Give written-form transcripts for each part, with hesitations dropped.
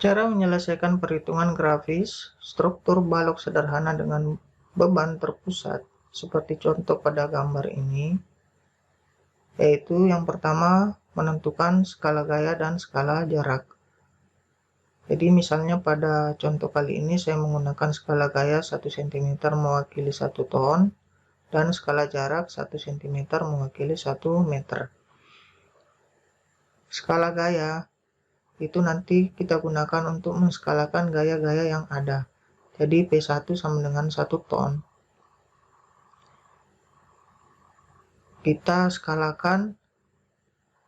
Cara menyelesaikan perhitungan grafis struktur balok sederhana dengan beban terpusat seperti contoh pada gambar ini, yaitu yang pertama menentukan skala gaya dan skala jarak. Jadi misalnya pada contoh kali ini saya menggunakan skala gaya 1 cm mewakili 1 ton dan skala jarak 1 cm mewakili 1 meter. Skala gaya itu nanti kita gunakan untuk menskalakan gaya-gaya yang ada. Jadi P1 sama dengan 1 ton. Kita skalakan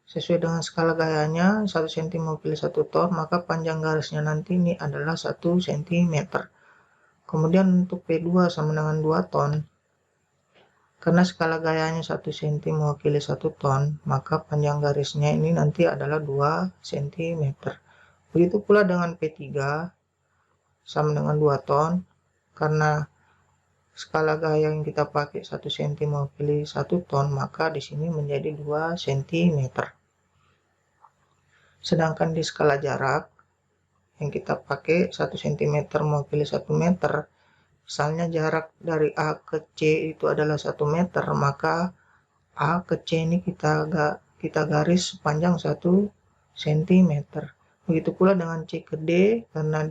sesuai dengan skala gayanya 1 cm mewakili 1 ton, maka panjang garisnya nanti ini adalah 1 cm. Kemudian untuk P2 sama dengan 2 ton. Karena skala gayanya 1 cm mewakili 1 ton, maka panjang garisnya ini nanti adalah 2 cm. Begitu pula dengan P3 sama dengan 2 ton, karena skala gaya yang kita pakai 1 cm mewakili 1 ton, maka di sini menjadi 2 cm. Sedangkan di skala jarak yang kita pakai 1 cm mewakili 1 meter, misalnya jarak dari A ke C itu adalah 1 meter, maka A ke C ini kita garis sepanjang 1 cm. Begitu pula dengan C ke D, karena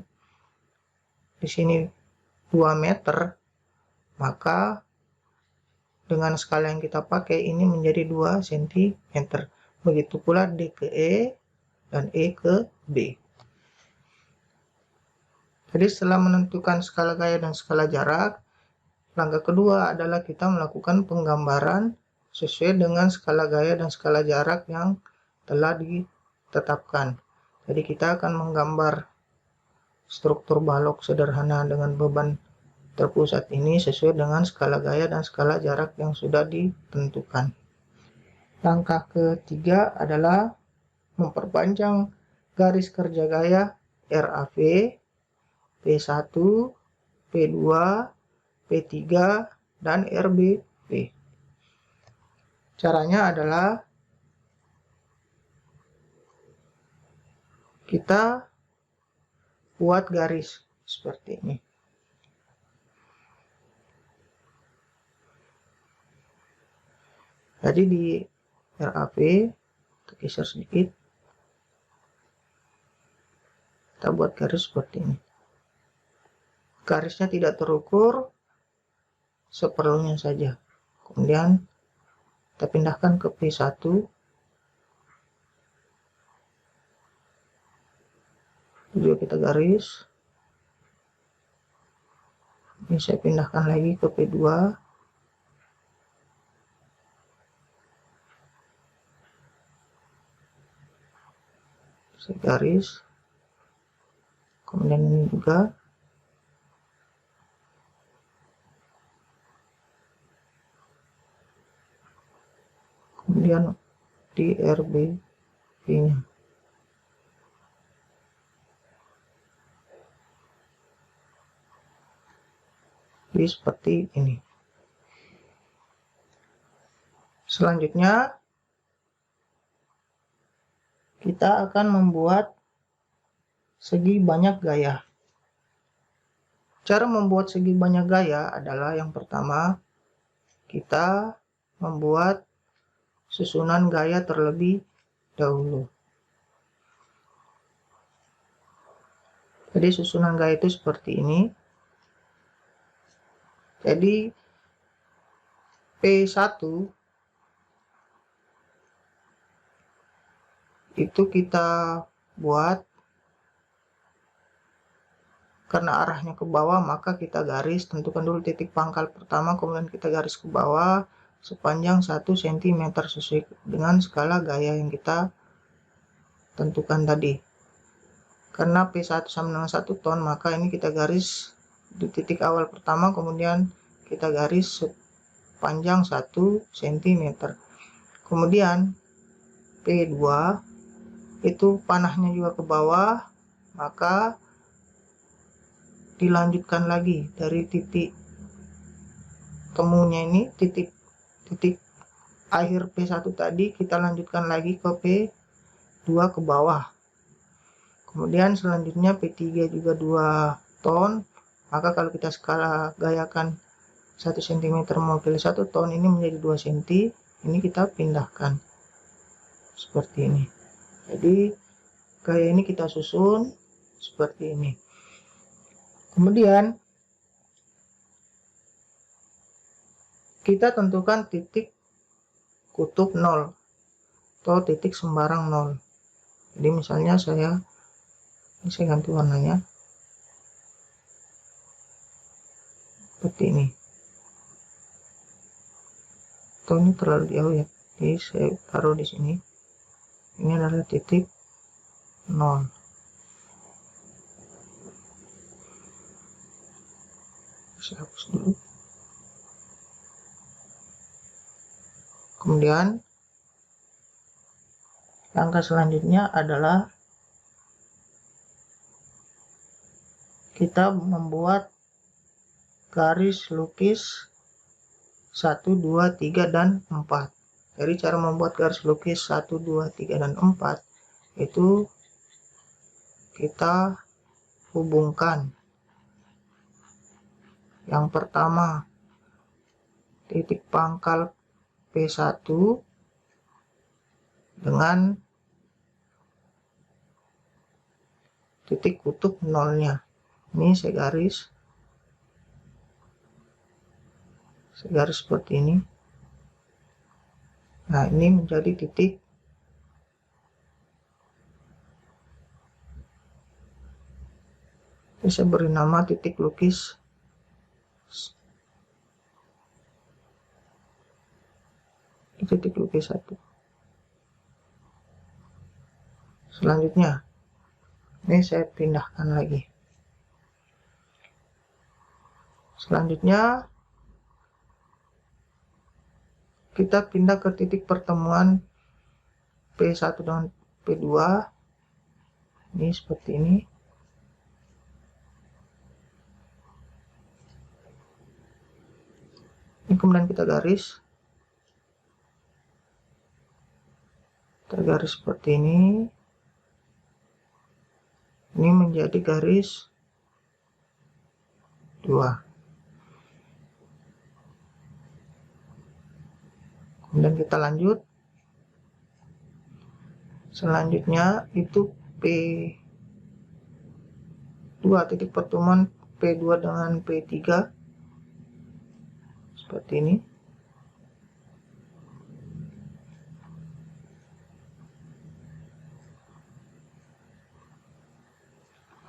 di sini 2 meter, maka dengan skala yang kita pakai ini menjadi 2 cm. Begitu pula D ke E dan E ke B. Jadi setelah menentukan skala gaya dan skala jarak, langkah kedua adalah kita melakukan penggambaran sesuai dengan skala gaya dan skala jarak yang telah ditetapkan. Jadi kita akan menggambar struktur balok sederhana dengan beban terpusat ini sesuai dengan skala gaya dan skala jarak yang sudah ditentukan. Langkah ketiga adalah memperpanjang garis kerja gaya RAV, P1, P2, P3, dan RBV. Caranya adalah kita buat garis seperti ini. Jadi di RAV kita geser sedikit, kita buat garis seperti ini. Garisnya tidak terukur, seperlunya saja. Kemudian kita pindahkan ke P1. Juga kita garis. Ini saya pindahkan lagi ke P2. Saya garis. Kemudian ini juga. Kemudian di RBV-nya. Jadi seperti ini. Selanjutnya kita akan membuat segi banyak gaya. Cara membuat segi banyak gaya adalah yang pertama, kita membuat susunan gaya terlebih dahulu. Jadi susunan gaya itu seperti ini. Jadi P1 itu kita buat karena arahnya ke bawah, maka kita garis, tentukan dulu titik pangkal pertama, kemudian kita garis ke bawah sepanjang 1 cm sesuai dengan skala gaya yang kita tentukan tadi. Karena P1 sama dengan 1 ton, maka ini kita garis di titik awal pertama, kemudian kita garis sepanjang 1 cm. Kemudian P2 itu panahnya juga ke bawah, maka dilanjutkan lagi dari titik temunya ini, titik akhir P1 tadi, kita lanjutkan lagi ke P2 ke bawah. Kemudian selanjutnya P3 juga 2 ton, maka kalau kita skala gayakan 1 cm mewakili 1 ton, ini menjadi 2 cm, ini kita pindahkan seperti ini. Jadi gaya ini kita susun seperti ini. Kemudian kita tentukan titik kutub 0 atau titik sembarang 0. Jadi misalnya saya ganti warnanya seperti ini. Atau ini terlalu jauh ya, jadi saya taruh di sini. Ini adalah titik 0. Saya hapus dulu. Kemudian langkah selanjutnya adalah kita membuat garis lukis 1, 2, 3, dan 4. Jadi cara membuat garis lukis 1, 2, 3, dan 4 itu kita hubungkan. Yang pertama, titik pangkal P1 dengan titik kutub 0-nya. Ini saya garis seperti ini. Nah, ini menjadi titik saya beri nama titik lukis titik lukis 1. Selanjutnya ini saya pindahkan lagi. Selanjutnya kita pindah ke titik pertemuan P1 dengan P2. Ini seperti ini. Ini kemudian kita garis. Garis seperti ini. Ini menjadi garis 2. Kemudian kita lanjut. Selanjutnya itu P2, titik pertemuan P2 dengan P3 seperti ini.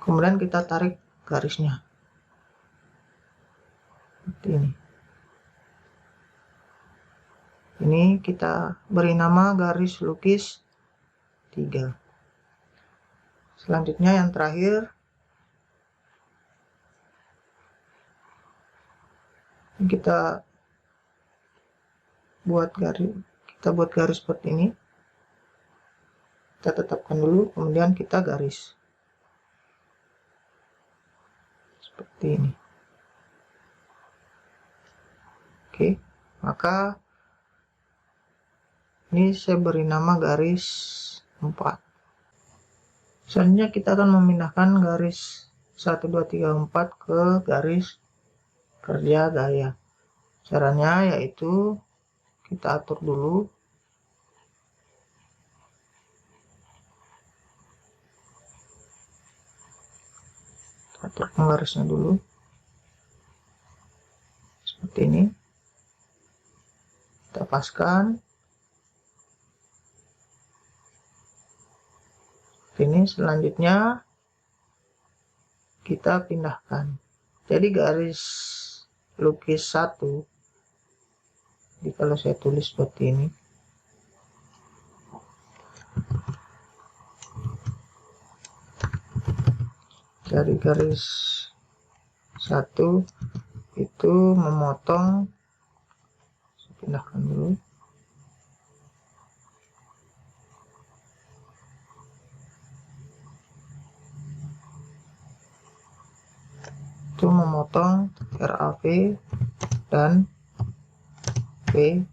Kemudian kita tarik garisnya seperti ini. Ini kita beri nama garis lukis 3. Selanjutnya yang terakhir, kita buat garis seperti ini. Kita tetapkan dulu, kemudian kita garis seperti ini. Oke, maka ini saya beri nama garis 4. Selanjutnya kita akan memindahkan garis 1, 2, 3, 4 ke garis kerja gaya. Caranya yaitu kita atur dulu. Atur garisnya dulu seperti ini. Kita paskan ini. Selanjutnya kita pindahkan. Jadi garis lukis 1, jadi kalau saya tulis seperti ini, dari garis 1 itu memotong, saya pindahkan dulu. Itu memotong RAV dan P1.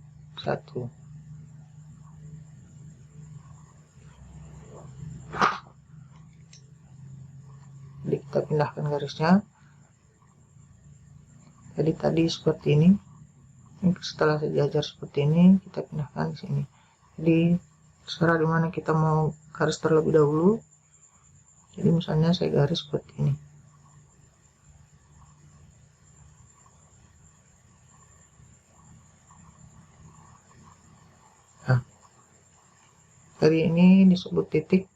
kita pindahkan garisnya. Jadi tadi seperti ini. Setelah sejajar seperti ini, kita pindahkan di sini. Jadi terserah dimana kita mau garis terlebih dahulu. Jadi misalnya saya garis seperti ini. Nah, dari ini disebut titik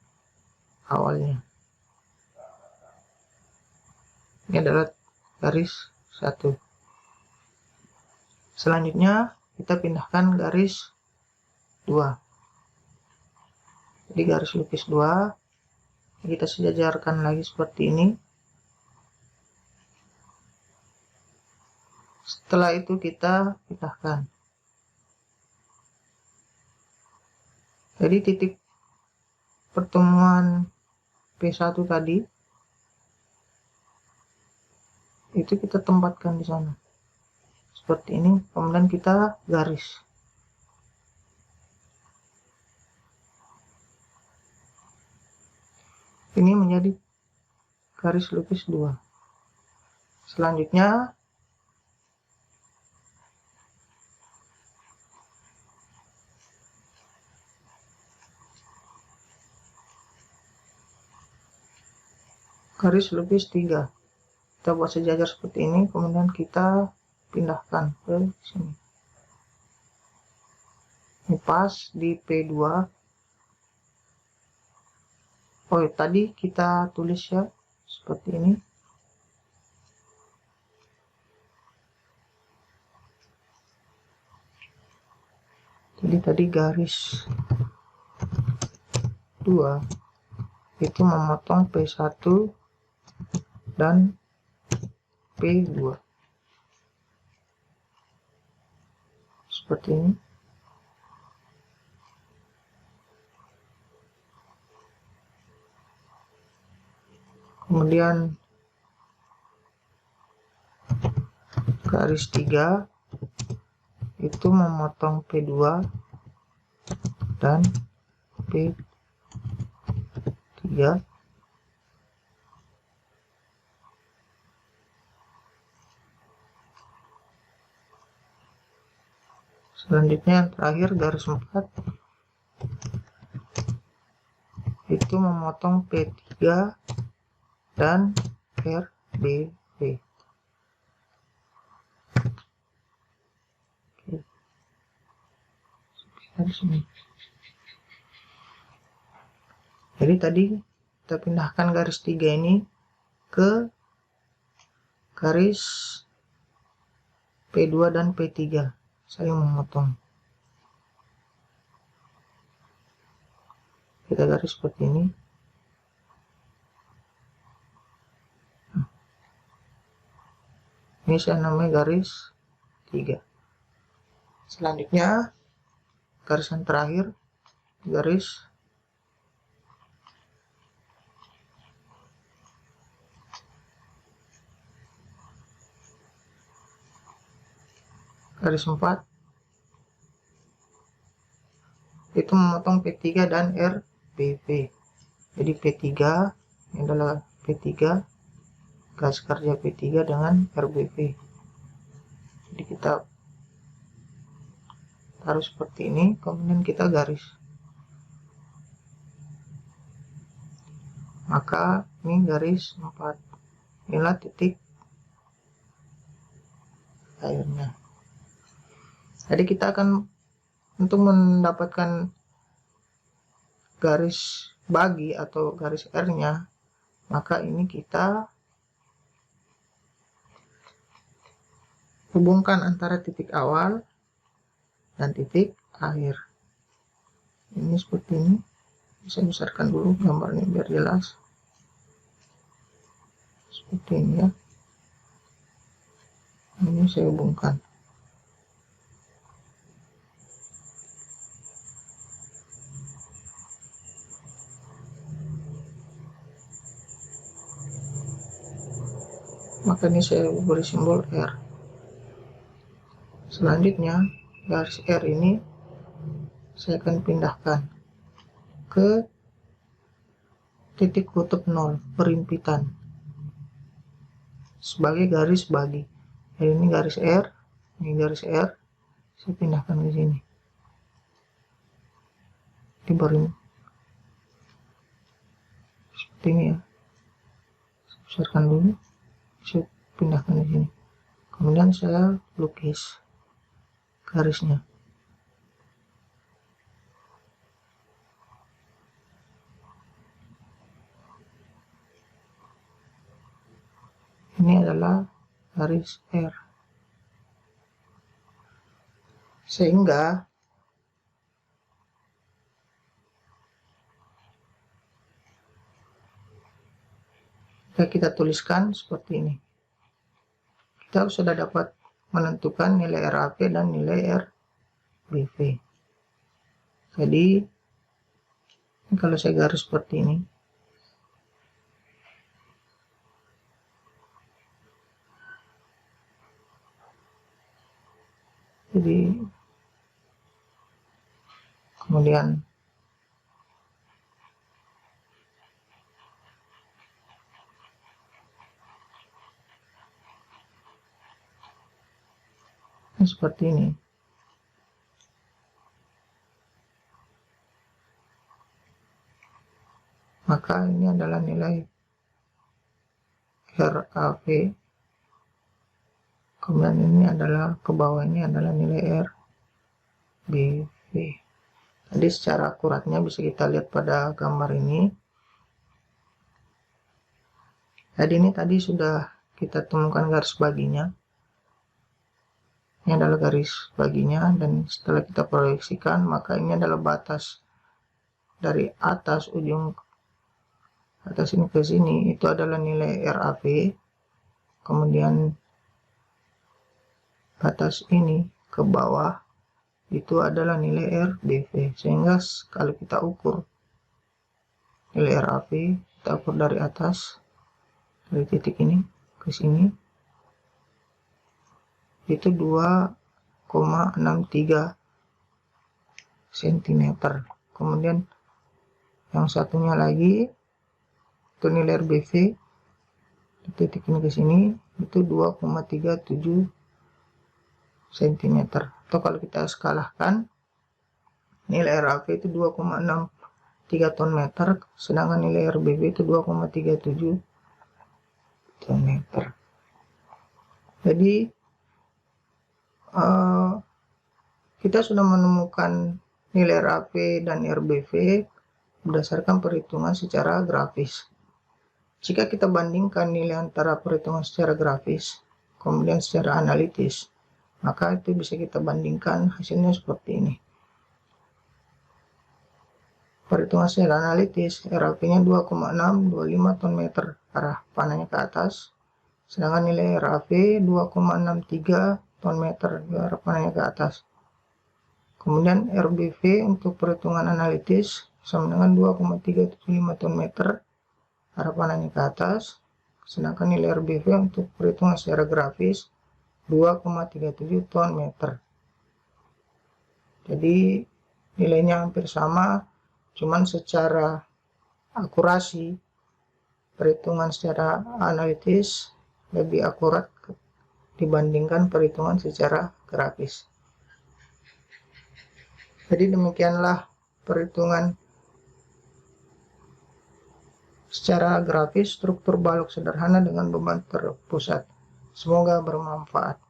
awalnya. Ini adalah garis 1. Selanjutnya kita pindahkan garis 2. Jadi garis lukis 2 kita sejajarkan lagi seperti ini. Setelah itu kita pindahkan. Jadi titik pertemuan P1 tadi itu kita tempatkan di sana seperti ini, kemudian kita garis. Ini menjadi garis lukis 2. Selanjutnya garis lukis 3. Kita buat sejajar seperti ini, kemudian kita pindahkan ke sini. Ini pas di P2. Oh, tadi kita tulis ya seperti ini. Jadi tadi garis 2 itu memotong P1 dan P2 seperti ini. Kemudian garis 3 itu memotong P2 dan P3. Selanjutnya yang terakhir garis 4 itu memotong P3 dan RBB. Jadi tadi kita pindahkan garis 3 ini ke garis P2 dan P3 saling memotong. Kita garis seperti ini. Ini saya namanya garis 3. Selanjutnya garis yang terakhir, garis garis 4 itu memotong P3 dan RBB. Jadi P3 ini adalah P3, garis kerja P3 dengan RBB. Jadi kita taruh seperti ini, kemudian kita garis. Maka ini garis 4. Inilah titik akhirnya. Jadi kita akan untuk mendapatkan garis bagi atau garis R-nya, maka ini kita hubungkan antara titik awal dan titik akhir. Ini seperti ini. Saya besarkan dulu gambarnya biar jelas. Seperti ini ya. Ini saya hubungkan. Maka ini saya beri simbol R. Selanjutnya garis R ini saya akan pindahkan ke titik kutub 0 perimpitan. sebagai garis bagi. Jadi ini garis R, ini garis R, saya pindahkan ke sini. Ini baru seperti ini ya. Saya besarkan dulu, saya pindahkan di sini. Kemudian saya lukis garisnya. Ini adalah garis R. Sehingga kita tuliskan seperti ini. Kita sudah dapat menentukan nilai RAP dan nilai RBV. Jadi kalau saya garis seperti ini, jadi kemudian seperti ini. Maka ini adalah nilai RAV. Kemudian ini adalah ke bawah, ini adalah nilai RBV. Jadi secara akuratnya bisa kita lihat pada gambar ini. Jadi ini tadi sudah kita temukan garis baginya. Ini adalah garis baginya, dan setelah kita proyeksikan, maka ini adalah batas dari atas ujung atas ini ke sini, itu adalah nilai RAV. Kemudian batas ini ke bawah itu adalah nilai RBV. Sehingga kalau kita ukur nilai RAV, kita ukur dari atas, dari titik ini ke sini, itu 2,63 cm. Kemudian yang satunya lagi itu nilai RBV, titik ini ke sini, itu 2,37 cm. Atau kalau kita skalahkan, nilai RAV itu 2,63 ton meter, sedangkan nilai RBV itu 2,37 ton meter. Jadi kita sudah menemukan nilai RAV dan RBV berdasarkan perhitungan secara grafis. Jika kita bandingkan nilai antara perhitungan secara grafis kemudian secara analitis, maka itu bisa kita bandingkan hasilnya seperti ini. Perhitungan secara analitis, RAV-nya 2,625 ton meter arah panahnya ke atas, sedangkan nilai RAV 2,63 ton meter arah panahnya ke atas. Kemudian RBV untuk perhitungan analitis sama dengan 2,375 ton meter arah panahnya ke atas, sedangkan nilai RBV untuk perhitungan secara grafis 2,37 ton meter. Jadi nilainya hampir sama, cuman secara akurasi perhitungan secara analitis lebih akurat dibandingkan perhitungan secara grafis. Jadi demikianlah perhitungan secara grafis struktur balok sederhana dengan beban terpusat. Semoga bermanfaat.